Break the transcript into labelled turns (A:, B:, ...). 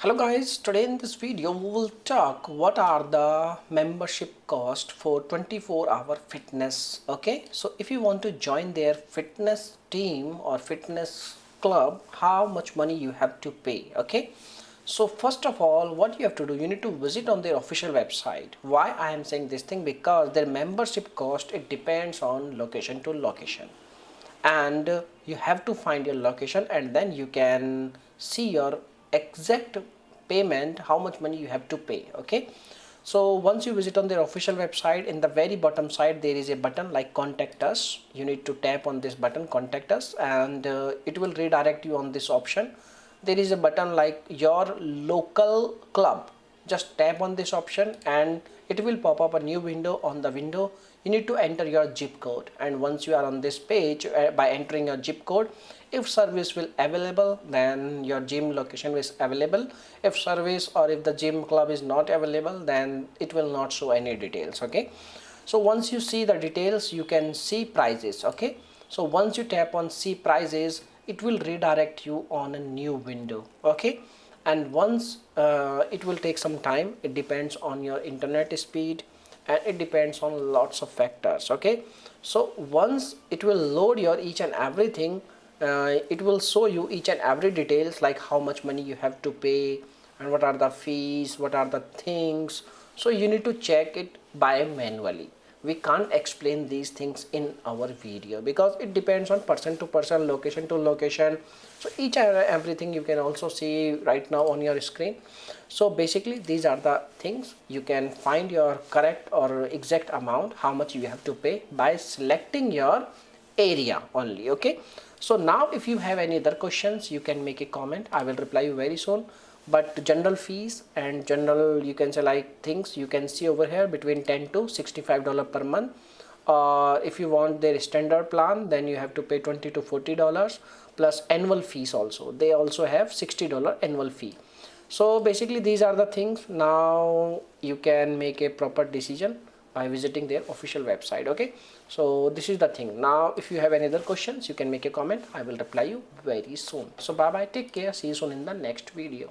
A: Hello guys, today in this video we will talk what are the membership cost for 24-hour fitness. Okay, so if you want to join their fitness team or fitness club, how much money you have to pay. Okay, so first of all, what you have to do, you need to visit on their official website. Why I am saying this thing? Because their membership cost, it depends on location to location, and you have to find your location and then you can see your exact payment, how much money you have to pay. Okay, so once you visit on their official website, in the very bottom side there is a button like contact us. You need to tap on this button, contact us, and it will redirect you on this option. There is a button like your local club. Just tap on this option and it will pop up a new window. On the window you need to enter your zip code, and once you are on this page, by entering your zip code, if service will available, then your gym location is available. If service or if the gym club is not available, then it will not show any details. Okay, so once you see the details, you can see prices. Okay, so once you tap on see prices, it will redirect you on a new window. Okay, and once it will take some time, it depends on your internet speed and it depends on lots of factors. Okay, so once it will load your each and everything, it will show you each and every details like how much money you have to pay and what are the fees, what are the things. So you need to check it by manually. We can't explain these things in our video because it depends on person to person, location to location. So each and everything you can also see right now on your screen. So basically these are the things. You can find your correct or exact amount, how much you have to pay, by selecting your area only. Okay, so now if you have any other questions, you can make a comment. I will reply you very soon. But general fees and general, you can say, like things you can see over here, between 10 to $65 per month. If you want their standard plan, then you have to pay $20 to $40 plus annual fees. Also they also have $60 annual fee. So basically these are the things. Now you can make a proper decision by visiting their official website. Okay, so this is the thing. Now if you have any other questions, you can make a comment. I will reply you very soon. So bye bye, take care, see you soon in the next video.